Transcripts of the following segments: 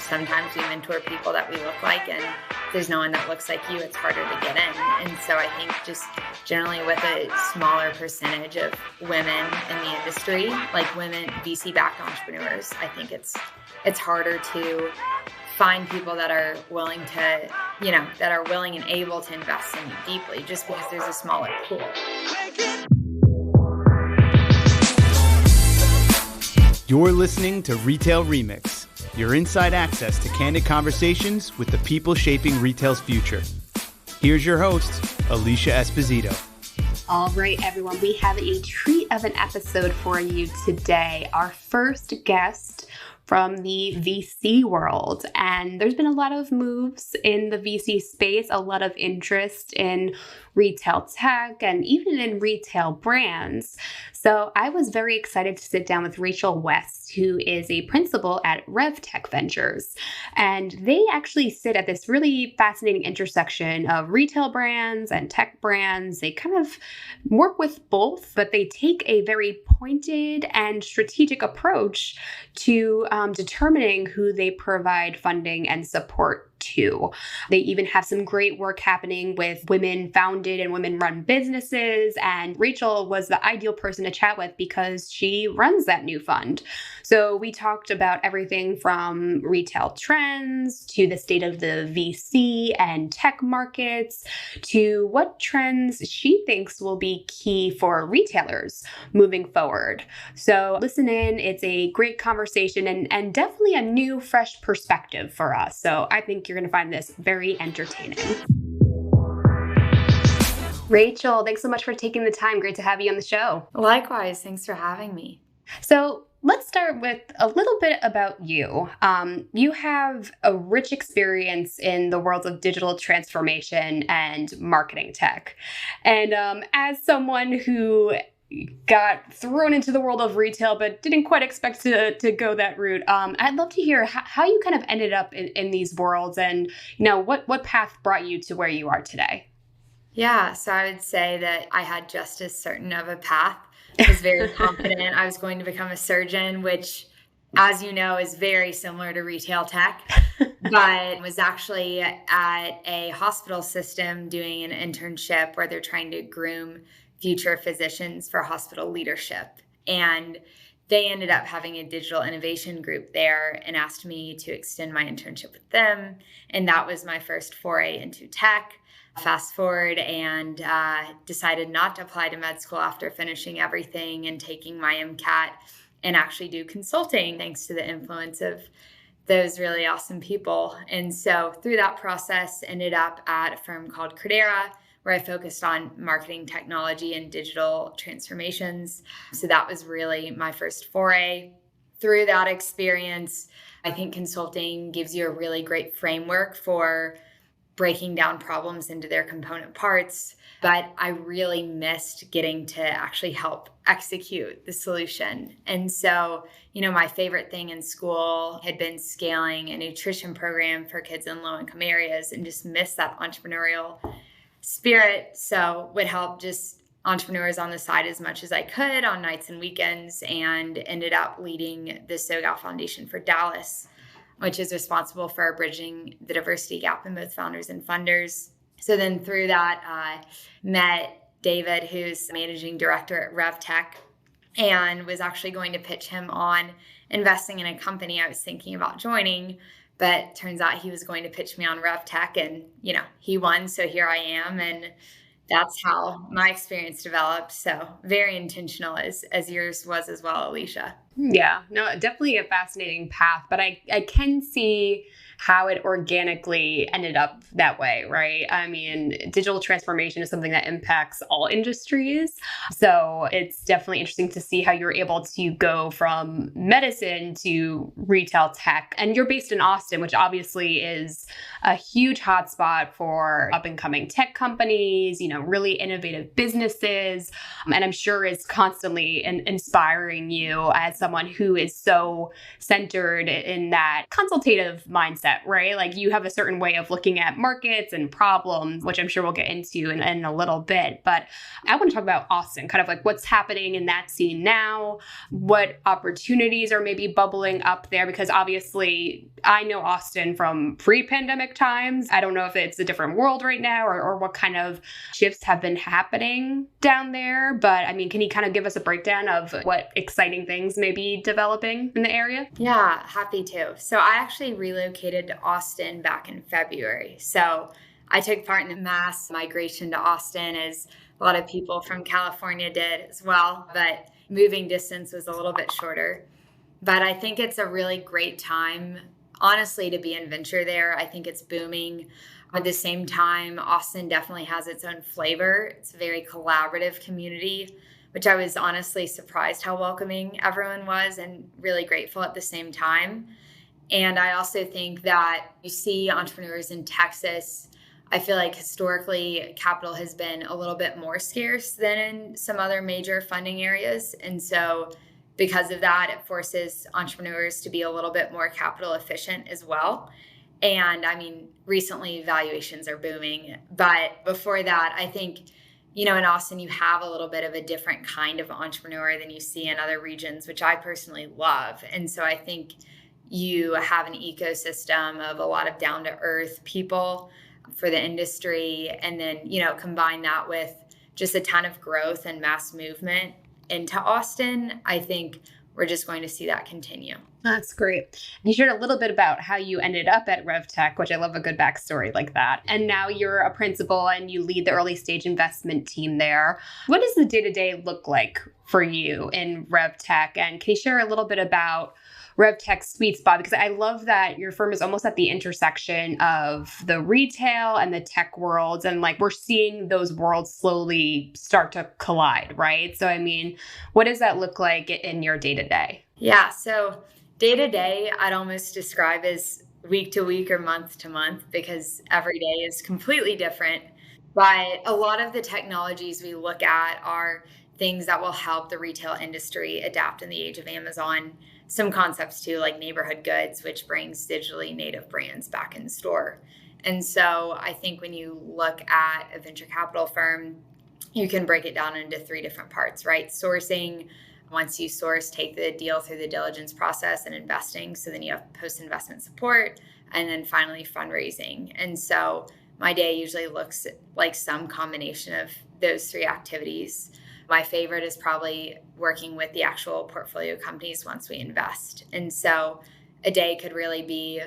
sometimes we mentor people that we look like, and if there's no one that looks like you, it's harder to get in. And so I think just generally with a smaller percentage of women in the industry, like women VC-backed entrepreneurs, I think it's harder to find people that are willing to, that are willing and able to invest in you deeply, just because there's a smaller pool. You're listening to Retail Remix, your inside access to candid conversations with the people shaping retail's future. Here's your host, Alicia Esposito. All right, everyone, we have a treat of an episode for you today. Our first guest from the VC world. And there's been a lot of moves in the VC space, a lot of interest in retail tech and even in retail brands. So I was very excited to sit down with Rachel West, who is a principal at RevTech Ventures. And they actually sit at this really fascinating intersection of retail brands and tech brands. They kind of work with both, but they take a very pointed and strategic approach to determining who they provide funding and support to. They even have some great work happening with women-founded and women-run businesses. And Rachel was the ideal person to chat with because she runs that new fund. So we talked about everything from retail trends to the state of the VC and tech markets to what trends she thinks will be key for retailers moving forward. So listen in. It's a great conversation and definitely a new, fresh perspective for us. So I think you're going to find this very entertaining. Rachel, thanks so much for taking the time. Great to have you on the show. Likewise. Thanks for having me. So let's start with a little bit about you. You have a rich experience in the worlds of digital transformation and marketing tech. And as someone who got thrown into the world of retail, but didn't quite expect to go that route. I'd love to hear how you kind of ended up in these worlds and, what path brought you to where you are today. Yeah, so I would say that I had just as certain of a path. I was very confident I was going to become a surgeon, which, as you know, is very similar to retail tech, but was actually at a hospital system doing an internship where they're trying to groom future physicians for hospital leadership. And they ended up having a digital innovation group there and asked me to extend my internship with them. And that was my first foray into tech. Fast forward and decided not to apply to med school after finishing everything and taking my MCAT and actually do consulting thanks to the influence of those really awesome people. And so through that process, ended up at a firm called Credera, where I focused on marketing technology and digital transformations. So that was really my first foray. Through that experience, I think consulting gives you a really great framework for breaking down problems into their component parts. But I really missed getting to actually help execute the solution. And so, my favorite thing in school had been scaling a nutrition program for kids in low-income areas and just missed that entrepreneurial spirit. So would help just entrepreneurs on the side as much as I could on nights and weekends, and ended up leading the SoGal Foundation for Dallas, which is responsible for bridging the diversity gap in both founders and funders. So then through that, met David, who's managing director at RevTech, and was actually going to pitch him on investing in a company I was thinking about joining. But turns out he was going to pitch me on RevTech, and, he won. So here I am. And that's how my experience developed. So very intentional as yours was as well, Alicia. Yeah, no, definitely a fascinating path. But I can see how it organically ended up that way, right? I mean, digital transformation is something that impacts all industries. So it's definitely interesting to see how you're able to go from medicine to retail tech. And you're based in Austin, which obviously is a huge hotspot for up and coming tech companies, really innovative businesses. And I'm sure is constantly inspiring you as someone who is so centered in that consultative mindset, right? Like you have a certain way of looking at markets and problems, which I'm sure we'll get into in a little bit. But I want to talk about Austin, kind of like what's happening in that scene now, what opportunities are maybe bubbling up there, because obviously I know Austin from pre-pandemic times. I don't know if it's a different world right now or what kind of shifts have been happening down there. But I mean, can you kind of give us a breakdown of what exciting things may be developing in the area? Yeah, happy to. So I actually relocated to Austin back in February. So I took part in the mass migration to Austin, as a lot of people from California did as well, but moving distance was a little bit shorter. But I think it's a really great time, honestly, to be in venture there. I think it's booming. At the same time, Austin definitely has its own flavor. It's a very collaborative community, which I was honestly surprised how welcoming everyone was and really grateful at the same time. And I also think that you see entrepreneurs in Texas. I feel like historically capital has been a little bit more scarce than in some other major funding areas. And so because of that, it forces entrepreneurs to be a little bit more capital efficient as well. And I mean, recently valuations are booming. But before that, I think, in Austin, you have a little bit of a different kind of entrepreneur than you see in other regions, which I personally love. And so I think you have an ecosystem of a lot of down-to-earth people for the industry. And then, combine that with just a ton of growth and mass movement into Austin. I think we're just going to see that continue. That's great. You shared a little bit about how you ended up at RevTech, which I love a good backstory like that. And now you're a principal and you lead the early stage investment team there. What does the day-to-day look like for you in RevTech? And can you share a little bit about RevTech's sweet spot? Because I love that your firm is almost at the intersection of the retail and the tech worlds. And like we're seeing those worlds slowly start to collide, right? So, I mean, what does that look like in your day-to-day? Yeah. So day to day, I'd almost describe as week to week or month to month, because every day is completely different. But a lot of the technologies we look at are things that will help the retail industry adapt in the age of Amazon. Some concepts too, like neighborhood goods, which brings digitally native brands back in store. And so I think when you look at a venture capital firm, you can break it down into three different parts, right? Sourcing. Once you source, take the deal through the diligence process and investing. So then you have post-investment support, and then finally fundraising. And so my day usually looks like some combination of those three activities. My favorite is probably working with the actual portfolio companies once we invest. And so a day could really be,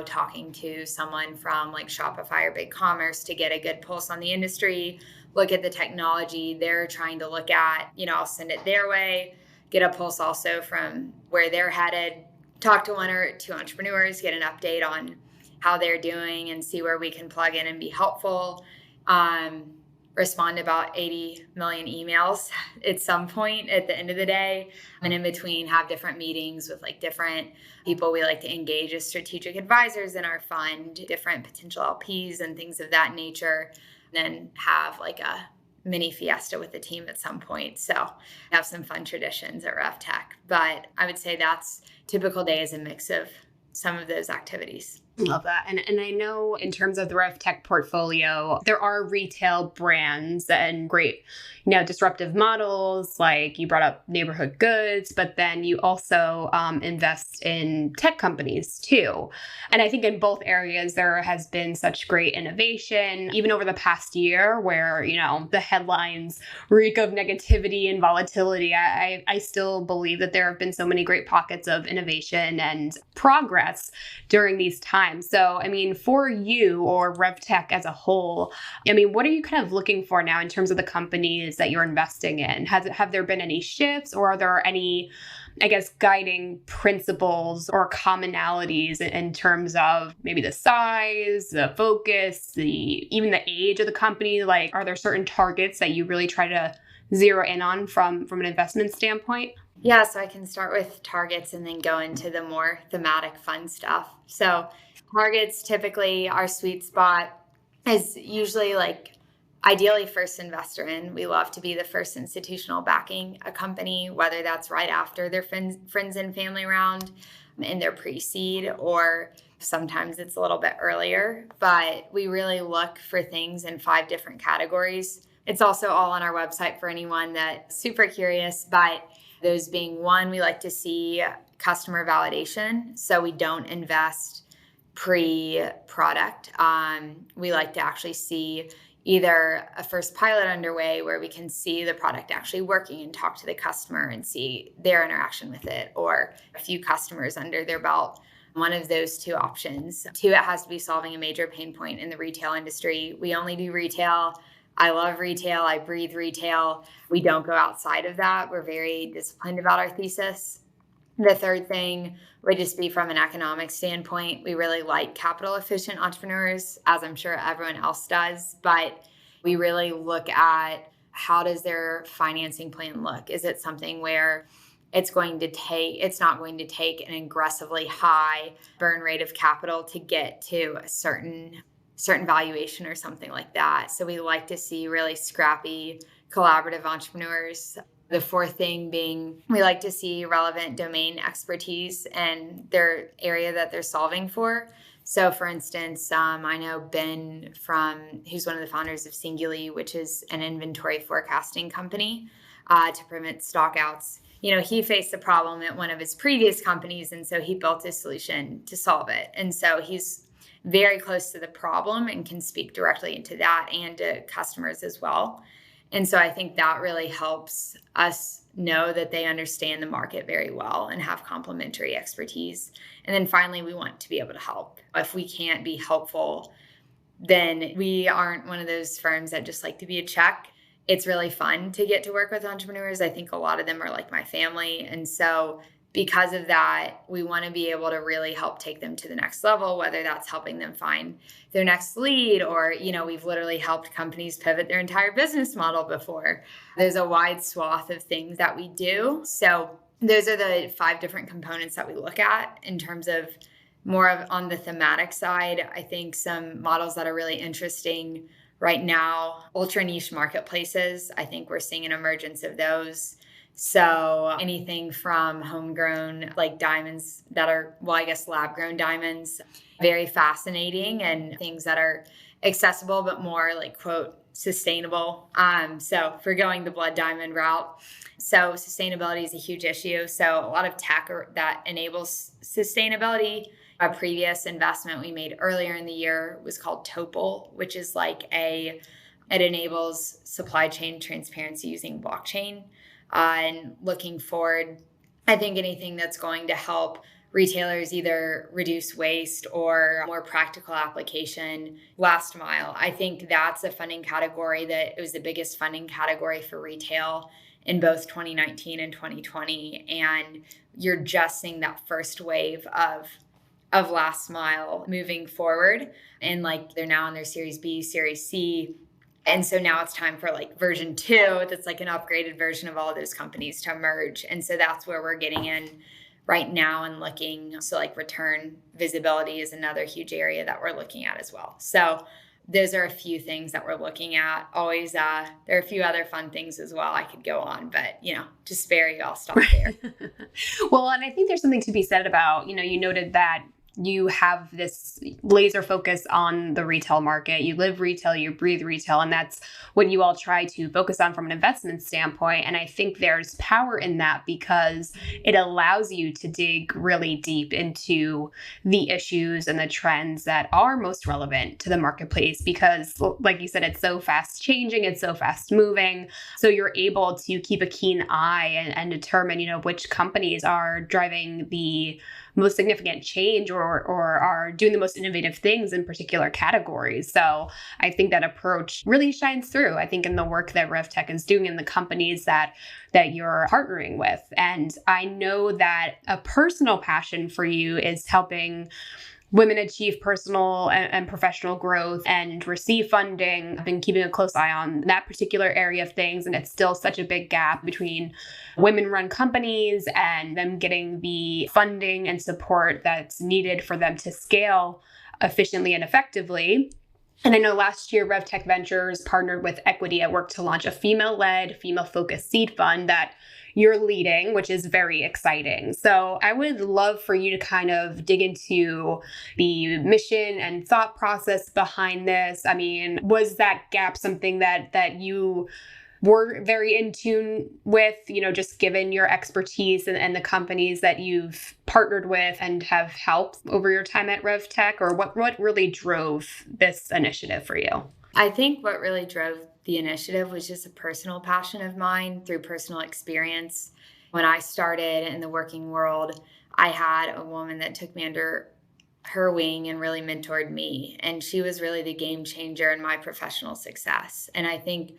talking to someone from like Shopify or BigCommerce to get a good pulse on the industry, look at the technology they're trying to look at, I'll send it their way, get a pulse also from where they're headed, talk to one or two entrepreneurs, get an update on how they're doing and see where we can plug in and be helpful. Respond to about 80 million emails at some point at the end of the day. And in between, have different meetings with like different people we like to engage as strategic advisors in our fund, different potential LPs and things of that nature. Then have like a mini fiesta with the team at some point. So have some fun traditions at RevTech. But I would say that's typical day is a mix of some of those activities. Love that. And I know in terms of the RevTech portfolio, there are retail brands and great, disruptive models, like you brought up neighborhood goods, but then you also invest in tech companies too. And I think in both areas, there has been such great innovation, even over the past year where, the headlines reek of negativity and volatility. I still believe that there have been so many great pockets of innovation and progress during these times. So, I mean, for you or RevTech as a whole, what are you kind of looking for now in terms of the companies that you're investing in? Have there been any shifts, or are there any, guiding principles or commonalities in terms of maybe the size, the focus, even the age of the company? Like, are there certain targets that you really try to zero in on from an investment standpoint? Yeah, so I can start with targets and then go into the more thematic fun stuff. So targets, typically our sweet spot is usually like ideally first investor in. We love to be the first institutional backing a company, whether that's right after their friends and family round in their pre-seed, or sometimes it's a little bit earlier. But we really look for things in 5 different categories. It's also all on our website for anyone that's super curious. But those being, 1, we like to see customer validation. So we don't invest pre-product. We like to actually see either a first pilot underway where we can see the product actually working and talk to the customer and see their interaction with it, or a few customers under their belt. One of those 2 options. 2, it has to be solving a major pain point in the retail industry. We only do retail. I love retail. I breathe retail. We don't go outside of that. We're very disciplined about our thesis. The 3rd thing would just be from an economic standpoint. We really like capital efficient entrepreneurs, as I'm sure everyone else does, but we really look at how does their financing plan look? Is it something where it's not going to take an aggressively high burn rate of capital to get to a certain valuation or something like that? So we like to see really scrappy, collaborative entrepreneurs. The 4th thing being, we like to see relevant domain expertise in their area that they're solving for. So for instance, I know Ben who's one of the founders of Singularly, which is an inventory forecasting company to prevent stockouts. He faced a problem at one of his previous companies, and so he built a solution to solve it. And so he's very close to the problem and can speak directly into that and to customers as well. And so I think that really helps us know that they understand the market very well and have complementary expertise. And then finally, we want to be able to help. If we can't be helpful, then we aren't one of those firms that just like to be a check. It's really fun to get to work with entrepreneurs. I think a lot of them are like my family. And so because of that, we want to be able to really help take them to the next level, whether that's helping them find their next lead, or, we've literally helped companies pivot their entire business model before. There's a wide swath of things that we do. So those are the 5 different components that we look at in terms of more of on the thematic side. I think some models that are really interesting right now, ultra niche marketplaces. I think we're seeing an emergence of those. So anything from homegrown, like diamonds that are, lab grown diamonds, very fascinating, and things that are accessible, but more like, quote, sustainable. So if we're going the blood diamond route, so sustainability is a huge issue. So a lot of tech that enables sustainability. A previous investment we made earlier in the year was called Topol, which is it enables supply chain transparency using blockchain. And looking forward, I think anything that's going to help retailers either reduce waste or more practical application, last mile. I think that's a funding category that it was the biggest funding category for retail in both 2019 and 2020. And you're just seeing that first wave of last mile moving forward. And they're now in their Series B, Series C. And so now it's time for version 2, that's an upgraded version of all of those companies to emerge. And so that's where we're getting in right now and looking. So return visibility is another huge area that we're looking at as well. So those are a few things that we're looking at. Always, there are a few other fun things as well. I could go on, but, to spare you, I'll stop there. Well, and I think there's something to be said about, you noted that you have this laser focus on the retail market. You live retail, you breathe retail, and that's what you all try to focus on from an investment standpoint. And I think there's power in that because it allows you to dig really deep into the issues and the trends that are most relevant to the marketplace because, like you said, it's so fast changing, it's so fast moving. So you're able to keep a keen eye and determine, which companies are driving the most significant change or are doing the most innovative things in particular categories. So I think that approach really shines through, I think, in the work that RevTech is doing in the companies that you're partnering with. And I know that a personal passion for you is helping women achieve personal and professional growth and receive funding. I've been keeping a close eye on that particular area of things. And it's still such a big gap between women-run companies and them getting the funding and support that's needed for them to scale efficiently and effectively. And I know last year, RevTech Ventures partnered with Equity at Work to launch a female-led, female-focused seed fund that you're leading, which is very exciting. So I would love for you to kind of dig into the mission and thought process behind this. I mean, was that gap something that you were very in tune with, just given your expertise and the companies that you've partnered with and have helped over your time at RevTech? Or what really drove this initiative for you? I think what really drove the initiative was just a personal passion of mine through personal experience. When I started in the working world, I had a woman that took me under her wing and really mentored me. And she was really the game changer in my professional success. And I think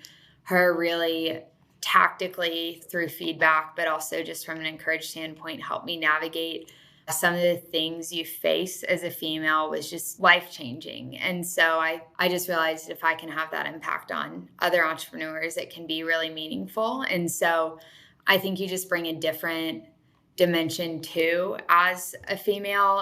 her really tactically through feedback, but also just from an encouraged standpoint, helped me navigate some of the things you face as a female was just life-changing. And so I just realized if I can have that impact on other entrepreneurs, it can be really meaningful. And so I think you just bring a different dimension too as a female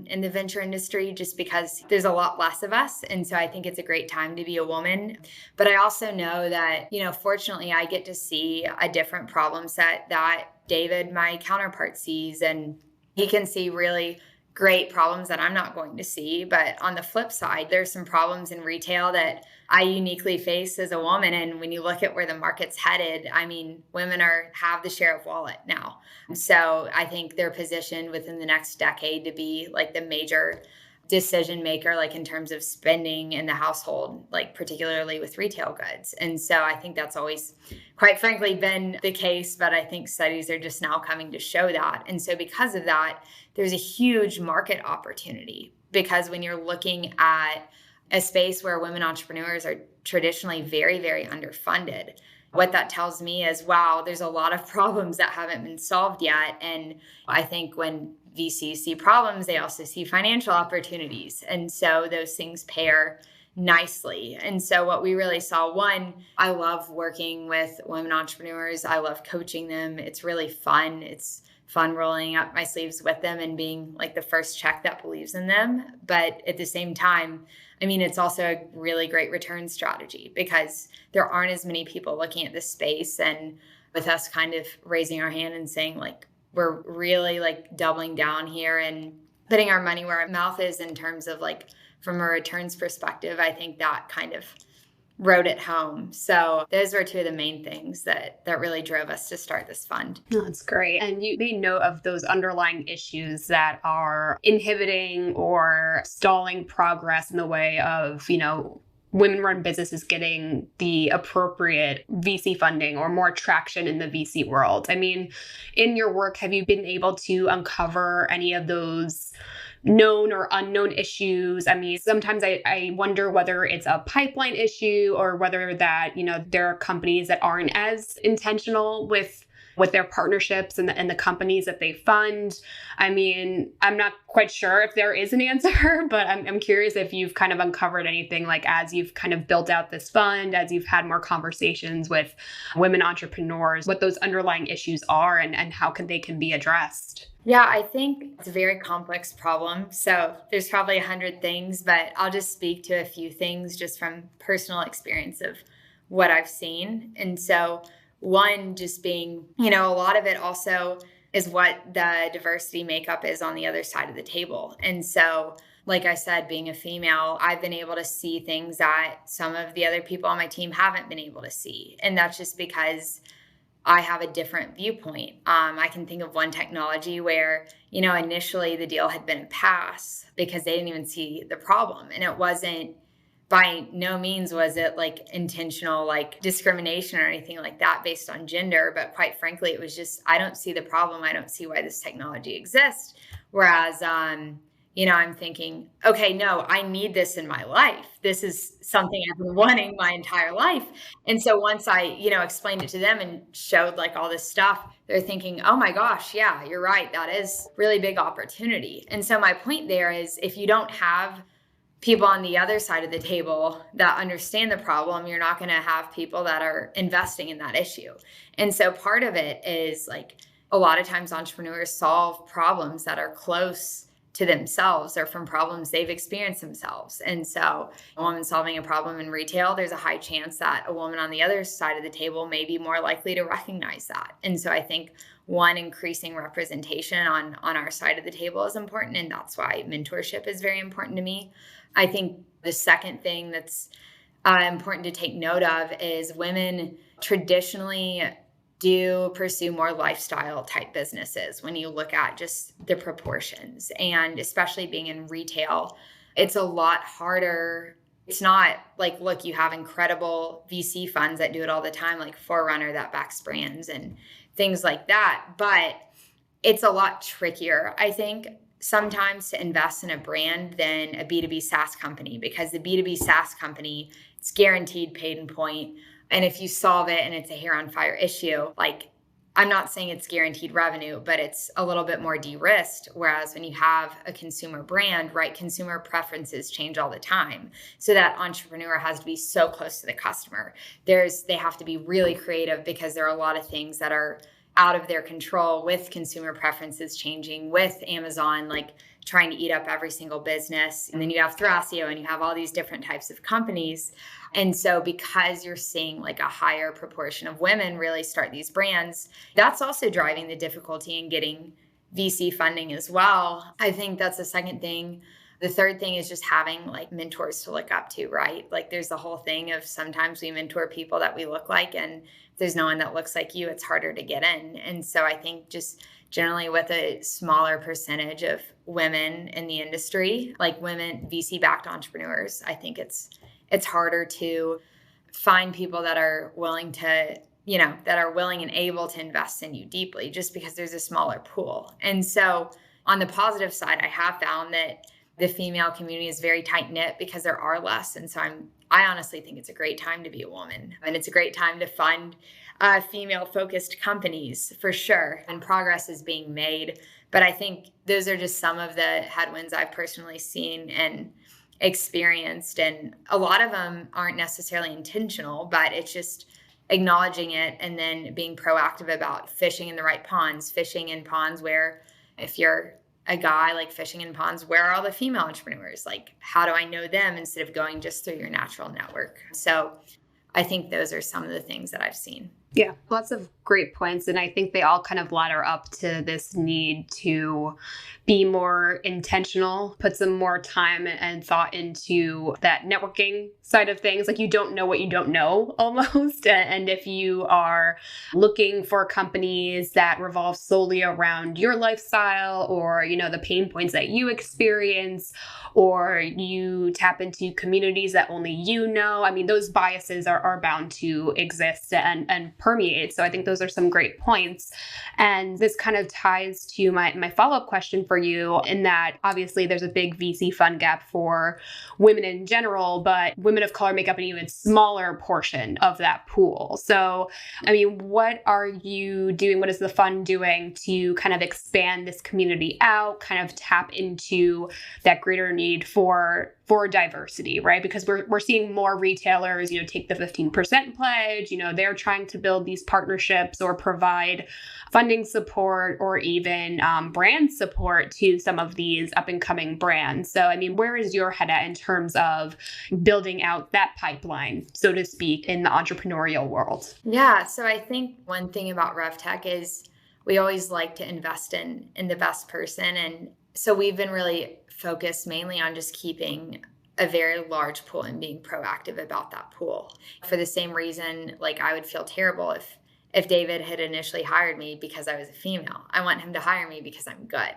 in the venture industry, just because there's a lot less of us. And so I think it's a great time to be a woman. But I also know that, fortunately I get to see a different problem set that David, my counterpart, sees, and he can see really great problems that I'm not going to see. But on the flip side, there's some problems in retail that I uniquely face as a woman. And when you look at where the market's headed, I mean, women have the share of wallet now. So I think they're positioned within the next decade to be like the major decision maker, like in terms of spending in the household, like particularly with retail goods. And so I think that's always, quite frankly, been the case, but I think studies are just now coming to show that. And so because of that, there's a huge market opportunity, because when you're looking at a space where women entrepreneurs are traditionally very, very underfunded, what that tells me is, wow, there's a lot of problems that haven't been solved yet. And I think when VCs see problems, they also see financial opportunities. And so those things pair nicely. And so what we really saw, one, I love working with women entrepreneurs. I love coaching them. It's really fun. It's fun rolling up my sleeves with them and being like the first check that believes in them. But at the same time, I mean, it's also a really great return strategy, because there aren't as many people looking at this space. And with us kind of raising our hand and saying, like, we're really like doubling down here and putting our money where our mouth is in terms of like from a returns perspective, I think that kind of wrote it home. So those were two of the main things that really drove us to start this fund. Oh, that's great. And you made note of those underlying issues that are inhibiting or stalling progress in the way of, women-run businesses getting the appropriate VC funding or more traction in the VC world. I mean, in your work, have you been able to uncover any of those known or unknown issues? I mean, sometimes I wonder whether it's a pipeline issue or whether that, there are companies that aren't as intentional with their partnerships and the companies that they fund. I mean, I'm not quite sure if there is an answer, but I'm curious if you've kind of uncovered anything, like as you've kind of built out this fund, as you've had more conversations with women entrepreneurs, what those underlying issues are and how they can be addressed. Yeah, I think it's a very complex problem. So there's probably 100 things, but I'll just speak to a few things just from personal experience of what I've seen. And so one, just being, a lot of it also is what the diversity makeup is on the other side of the table. And so, like I said, being a female, I've been able to see things that some of the other people on my team haven't been able to see. And that's just because I have a different viewpoint. I can think of one technology where, initially the deal had been a pass because they didn't even see the problem. And it wasn't, by no means was it like intentional, like discrimination or anything like that based on gender. But quite frankly, it was just, I don't see the problem. I don't see why this technology exists. Whereas, I'm thinking, okay, no, I need this in my life. This is something I've been wanting my entire life. And so once I, explained it to them and showed like all this stuff, they're thinking, oh my gosh, yeah, you're right. That is really big opportunity. And so my point there is, if you don't have people on the other side of the table that understand the problem, you're not going to have people that are investing in that issue. And so part of it is like, a lot of times entrepreneurs solve problems that are close to themselves or from problems they've experienced themselves. And so a woman solving a problem in retail, there's a high chance that a woman on the other side of the table may be more likely to recognize that. And so I think one, increasing representation on our side of the table is important. And that's why mentorship is very important to me. I think the second thing that's important to take note of is women traditionally do pursue more lifestyle type businesses when you look at just the proportions. And especially being in retail, it's a lot harder. It's not like, look, you have incredible VC funds that do it all the time, like Forerunner that backs brands and things like that. But it's a lot trickier, I think, sometimes to invest in a brand than a B2B SaaS company, because the B2B SaaS company, it's guaranteed paid in point. And if you solve it and it's a hair on fire issue, like, I'm not saying it's guaranteed revenue, but it's a little bit more de-risked. Whereas when you have a consumer brand, right, consumer preferences change all the time. So that entrepreneur has to be so close to the customer. They have to be really creative, because there are a lot of things that are out of their control with consumer preferences changing, with Amazon, like trying to eat up every single business. And then you have Thrasio and you have all these different types of companies. And so because you're seeing like a higher proportion of women really start these brands, that's also driving the difficulty in getting VC funding as well. I think that's the second thing. The third thing is just having like mentors to look up to, right? Like there's the whole thing of sometimes we mentor people that we look like, and if there's no one that looks like you, it's harder to get in. And so I think just generally with a smaller percentage of women in the industry, like women VC-backed entrepreneurs, I think it's harder to find people that are willing to, that are willing and able to invest in you deeply, just because there's a smaller pool. And so on the positive side, I have found that the female community is very tight knit because there are less. And so I honestly think it's a great time to be a woman, and it's a great time to fund female focused companies for sure. And progress is being made. But I think those are just some of the headwinds I've personally seen and experienced. And a lot of them aren't necessarily intentional, but it's just acknowledging it and then being proactive about fishing in the right ponds, fishing in ponds where, if you're a guy, like fishing in ponds, where are all the female entrepreneurs? Like, how do I know them instead of going just through your natural network? So I think those are some of the things that I've seen. Yeah, lots of great points. And I think they all kind of ladder up to this need to be more intentional, put some more time and thought into that networking side of things. Like, you don't know what you don't know almost. And if you are looking for companies that revolve solely around your lifestyle or, the pain points that you experience, or you tap into communities that only you know, I mean, those biases are bound to exist and permeate. So I think those are some great points. And this kind of ties to my follow-up question for you, in that obviously there's a big VC fund gap for women in general, but women of color make up an even smaller portion of that pool. So, I mean, what are you doing? What is the fund doing to kind of expand this community out, kind of tap into that greater need for diversity, right? Because we're seeing more retailers, take the 15% pledge, they're trying to build these partnerships or provide funding support or even brand support to some of these up and coming brands. So, I mean, where is your head at in terms of building out that pipeline, so to speak, in the entrepreneurial world? Yeah. So I think one thing about RevTech is we always like to invest in the best person. And so we've been really focused mainly on just keeping a very large pool and being proactive about that pool. For the same reason, like, I would feel terrible if David had initially hired me because I was a female. I want him to hire me because I'm good.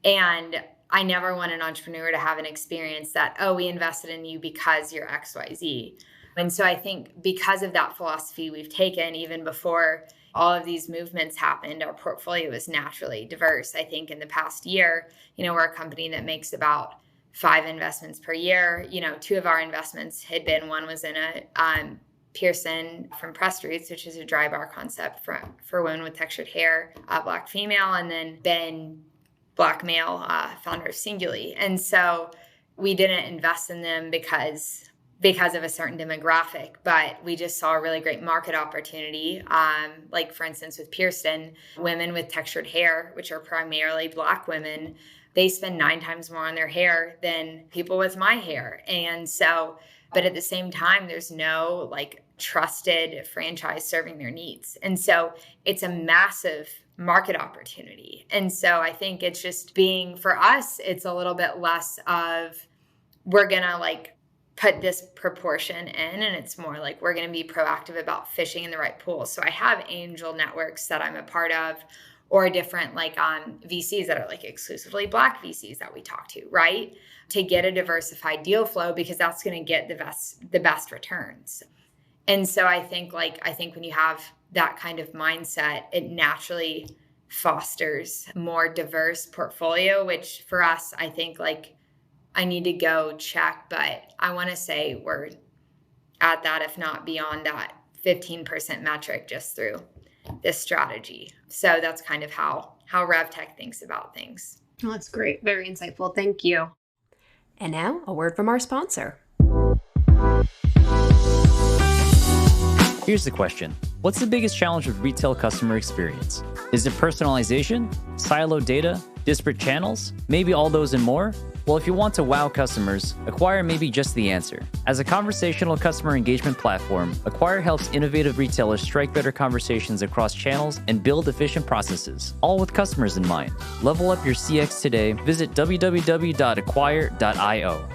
And I never want an entrepreneur to have an experience that, oh, we invested in you because you're XYZ. And so I think because of that philosophy we've taken, even before all of these movements happened, our portfolio is naturally diverse. I think in the past year, we're a company that makes about 5 investments per year. 2 of our investments had been, one was in a Pearson from Pressed Roots, which is a dry bar concept for women with textured hair, Black female, and then Ben, Black male, founder of Singularly. And so we didn't invest in them because of a certain demographic, but we just saw a really great market opportunity. Like, for instance, with Pearson, women with textured hair, which are primarily Black women, they spend 9 times more on their hair than people with my hair. And so, but at the same time, there's no like trusted franchise serving their needs. And so it's a massive market opportunity. And so I think it's just being, for us, it's a little bit less of we're going to like put this proportion in, and it's more like we're going to be proactive about fishing in the right pools. So I have angel networks that I'm a part of, or different like VCs that are like exclusively Black VCs that we talk to, right? To get a diversified deal flow, because that's going to get the best returns. And so I think when you have that kind of mindset, it naturally fosters more diverse portfolio, which for us, I think like I need to go check, but I want to say we're at that, if not beyond that 15% metric just through this strategy. So that's kind of how RevTech thinks about things. Oh, that's great. Very insightful. Thank you. And now a word from our sponsor. Here's the question. What's the biggest challenge with retail customer experience? Is it personalization, siloed data, disparate channels, maybe all those and more? Well, if you want to wow customers, Acquire may be just the answer. As a conversational customer engagement platform, Acquire helps innovative retailers strike better conversations across channels and build efficient processes, all with customers in mind. Level up your CX today. Visit www.acquire.io.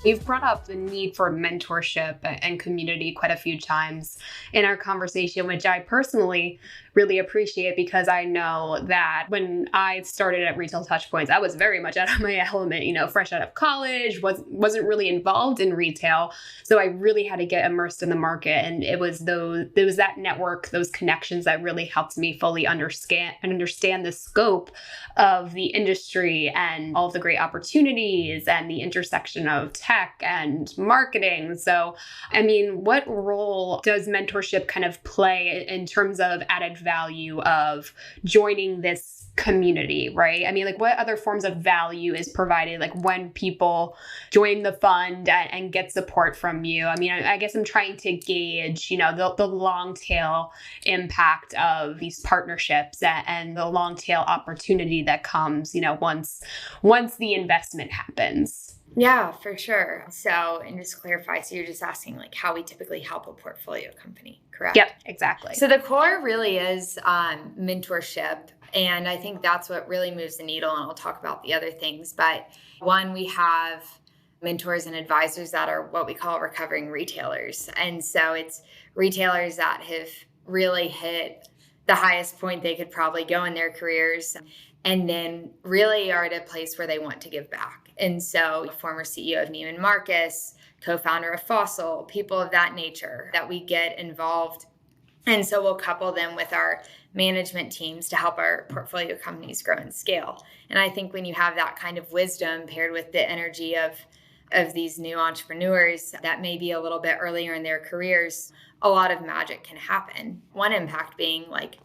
You've brought up the need for mentorship and community quite a few times in our conversation, which I personally really appreciate, because I know that when I started at Retail Touchpoints, I was very much out of my element, fresh out of college, wasn't really involved in retail. So I really had to get immersed in the market. And it was that network, those connections that really helped me fully understand the scope of the industry and all of the great opportunities and the intersection of tech and marketing. So, what role does mentorship kind of play in terms of added value of joining this community, right? What other forms of value is provided, like when people join the fund and get support from you? I guess I'm trying to gauge, the long tail impact of these partnerships and the long tail opportunity that comes, once the investment happens. Yeah, for sure. So, and just to clarify, so you're just asking like how we typically help a portfolio company, correct? Yep, exactly. So the core really is mentorship. And I think that's what really moves the needle. And I'll talk about the other things. But one, we have mentors and advisors that are what we call recovering retailers. And so it's retailers that have really hit the highest point they could probably go in their careers, and then really are at a place where they want to give back. And so former CEO of Neiman Marcus, co-founder of Fossil, people of that nature that we get involved. And so we'll couple them with our management teams to help our portfolio companies grow and scale. And I think when you have that kind of wisdom paired with the energy of these new entrepreneurs that may be a little bit earlier in their careers, a lot of magic can happen. One impact being like,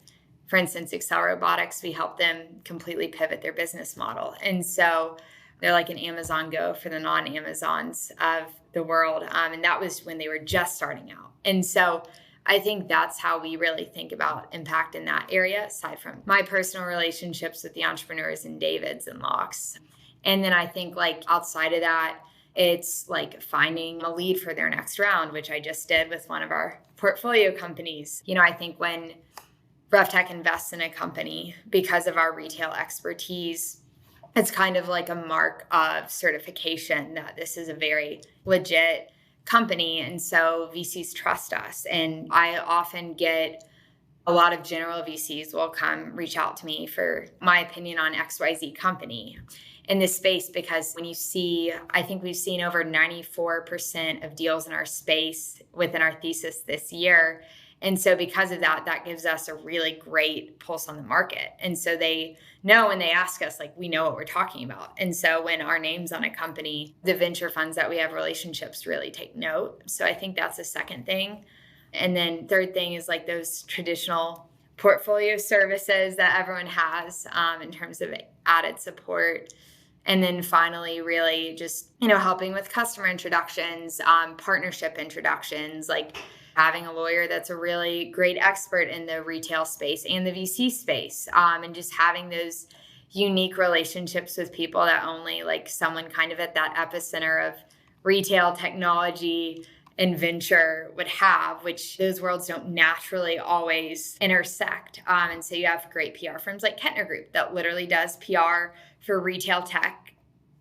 for instance, Excel Robotics, we help them completely pivot their business model. And so they're like an Amazon Go for the non-Amazons of the world. And that was when they were just starting out. And so I think that's how we really think about impact in that area, aside from my personal relationships with the entrepreneurs in David's and Locks. And then I think like outside of that, it's like finding a lead for their next round, which I just did with one of our portfolio companies. I think when RevTech invests in a company, because of our retail expertise, it's kind of like a mark of certification that this is a very legit company. And so VCs trust us. And I often get a lot of general VCs will come reach out to me for my opinion on XYZ company in this space, because when you see, I think we've seen over 94% of deals in our space within our thesis this year. And so because of that, that gives us a really great pulse on the market. And so they know when they ask us, like, we know what we're talking about. And so when our name's on a company, the venture funds that we have relationships really take note. So I think that's the second thing. And then third thing is like those traditional portfolio services that everyone has in terms of added support. And then finally, really just, helping with customer introductions, partnership introductions, like having a lawyer that's a really great expert in the retail space and the VC space, and just having those unique relationships with people that only like someone kind of at that epicenter of retail technology and venture would have, which those worlds don't naturally always intersect. And so you have great PR firms like Kettner Group that literally does PR for retail tech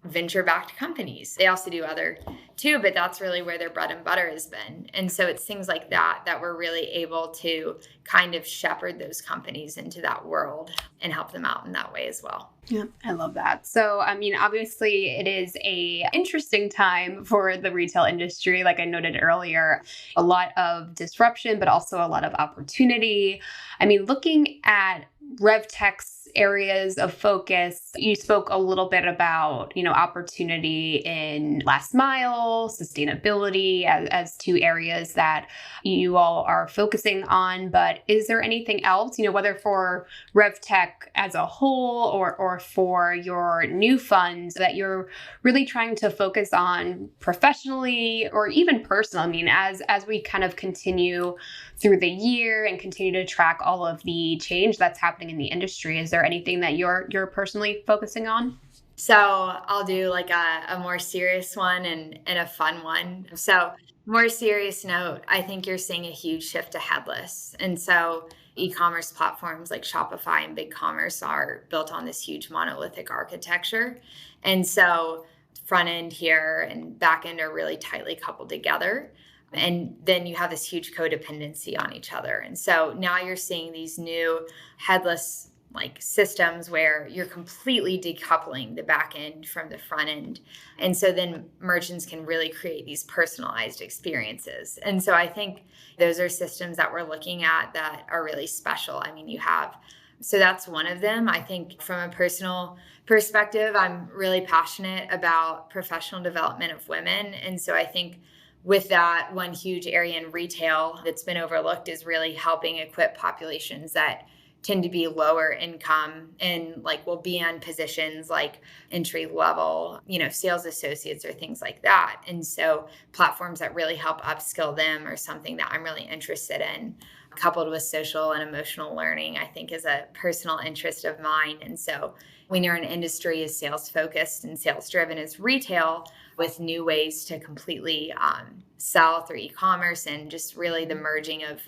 venture-backed companies. They also do other too, but that's really where their bread and butter has been. And so it's things like that that we're really able to kind of shepherd those companies into that world and help them out in that way as well. Yeah, I love that. So, I mean, obviously it is a interesting time for the retail industry. Like I noted earlier, a lot of disruption, but also a lot of opportunity. I mean, looking at RevTech's areas of focus, you spoke a little bit about, opportunity in last mile, sustainability as two areas that you all are focusing on. But is there anything else, whether for RevTech as a whole or for your new funds that you're really trying to focus on professionally or even personal? I mean, as we kind of continue through the year and continue to track all of the change that's happening in the industry, is there anything that you're personally focusing on? So I'll do like a more serious one and a fun one. So more serious note, I think you're seeing a huge shift to headless. And so e-commerce platforms like Shopify and BigCommerce are built on this huge monolithic architecture. And so front end here and back end are really tightly coupled together. And then you have this huge codependency on each other. And so now you're seeing these new headless like systems where you're completely decoupling the back end from the front end. And so then merchants can really create these personalized experiences. And so I think those are systems that we're looking at that are really special. I mean, so that's one of them. I think from a personal perspective, I'm really passionate about professional development of women. And so I think with that, one huge area in retail that's been overlooked is really helping equip populations that tend to be lower income and like will be on positions like entry level, sales associates or things like that. And so platforms that really help upskill them are something that I'm really interested in, coupled with social and emotional learning, I think is a personal interest of mine. And so when you're in an industry as sales focused and sales driven as retail, with new ways to completely sell through e-commerce and just really the merging of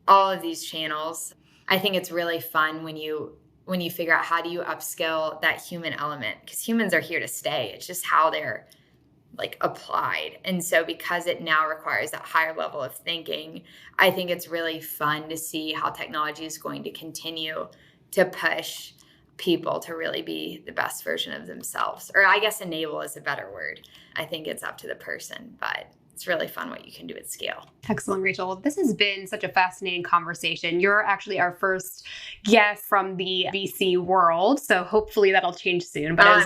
all of these channels, I think it's really fun when you figure out how do you upskill that human element, because humans are here to stay. It's just how they're like applied. And so because it now requires that higher level of thinking, I think it's really fun to see how technology is going to continue to push people to really be the best version of themselves. Or I guess enable is a better word. I think it's up to the person, but it's really fun what you can do at scale. Excellent, Rachel. This has been such a fascinating conversation. You're actually our first guest from the VC world, so hopefully that'll change soon. But it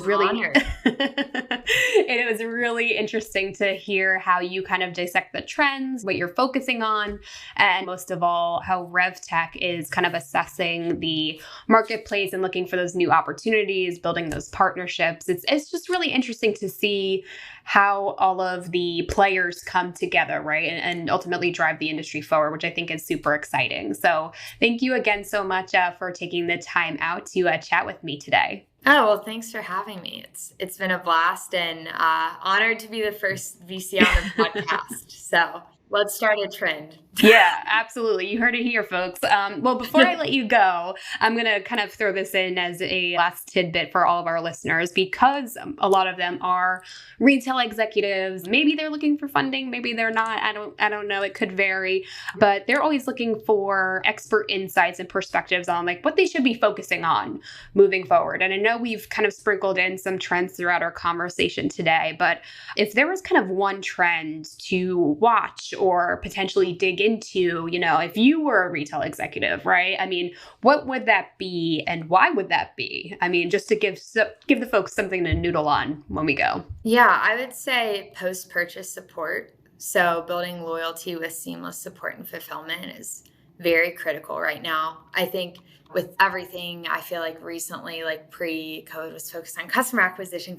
was really interesting to hear how you kind of dissect the trends, what you're focusing on, and most of all, how RevTech is kind of assessing the marketplace and looking for those new opportunities, building those partnerships. It's just really interesting to see how all of the players come together, right? And ultimately drive the industry forward, which I think is super exciting. So thank you again so much for taking the time out to chat with me today. Oh, well, thanks for having me. It's been a blast and honored to be the first VC on the podcast. So let's start a trend. Yeah, absolutely. You heard it here, folks. Well, before I let you go, I'm going to kind of throw this in as a last tidbit for all of our listeners, because a lot of them are retail executives. Maybe they're looking for funding. Maybe they're not. I don't know. It could vary, but they're always looking for expert insights and perspectives on like what they should be focusing on moving forward. And I know we've kind of sprinkled in some trends throughout our conversation today, but if there was kind of one trend to watch or potentially dig into, if you were a retail executive, right? I mean, what would that be and why would that be? I mean, just to give the folks something to noodle on when we go. Yeah, I would say post-purchase support. So building loyalty with seamless support and fulfillment is very critical right now. I think with everything, I feel like recently, like pre-COVID was focused on customer acquisition,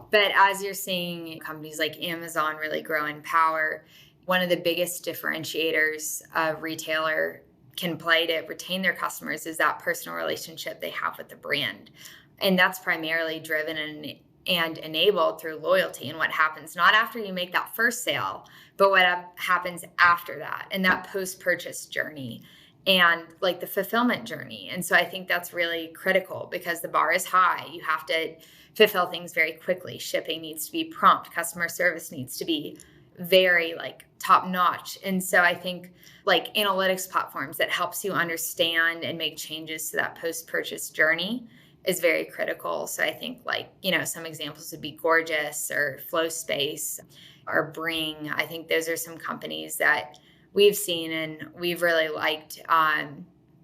But as you're seeing companies like Amazon really grow in power, one of the biggest differentiators of retailer can play to retain their customers is that personal relationship they have with the brand. And that's primarily driven and enabled through loyalty and what happens not after you make that first sale, but what happens after that and that post-purchase journey and like the fulfillment journey. And so I think that's really critical because the bar is high. You have to fulfill things very quickly. Shipping needs to be prompt. Customer service needs to be very like top notch. And so I think like analytics platforms that helps you understand and make changes to that post-purchase journey is very critical. So I think like, some examples would be Gorgeous or Flow Space or Bring. I think those are some companies that we've seen and we've really liked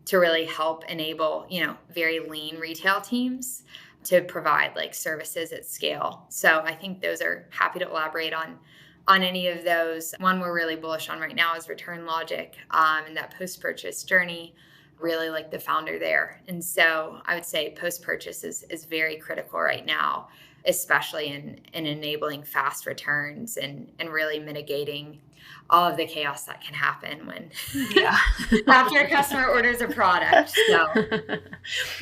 to really help enable, very lean retail teams to provide like services at scale. So I think those are happy to elaborate on any of those. One we're really bullish on right now is Return Logic and that post-purchase journey. Really like the founder there. And so I would say post-purchase is very critical right now, especially in enabling fast returns and really mitigating all of the chaos that can happen when after a customer orders a product. So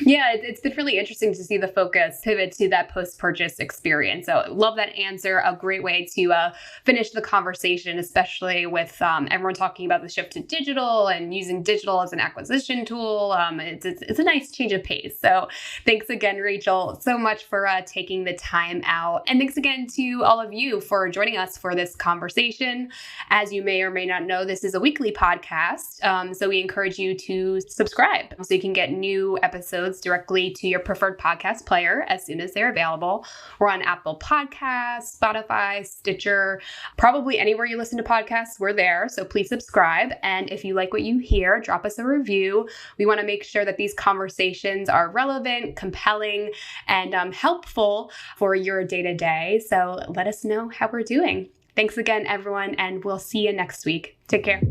yeah, it's been really interesting to see the focus pivot to that post-purchase experience. So love that answer. A great way to finish the conversation, especially with everyone talking about the shift to digital and using digital as an acquisition tool. It's a nice change of pace. So thanks again, Rachel, so much for taking the time out. And thanks again to all of you for joining us for this conversation. As you may or may not know, this is a weekly podcast, so we encourage you to subscribe so you can get new episodes directly to your preferred podcast player as soon as they're available. We're on Apple Podcasts, Spotify, Stitcher, probably anywhere you listen to podcasts, we're there. So please subscribe. And if you like what you hear, drop us a review. We want to make sure that these conversations are relevant, compelling, and helpful for your day-to-day. So let us know how we're doing. Thanks again, everyone, and we'll see you next week. Take care.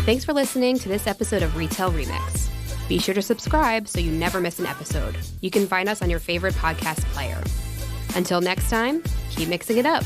Thanks for listening to this episode of Retail Remix. Be sure to subscribe so you never miss an episode. You can find us on your favorite podcast player. Until next time, keep mixing it up.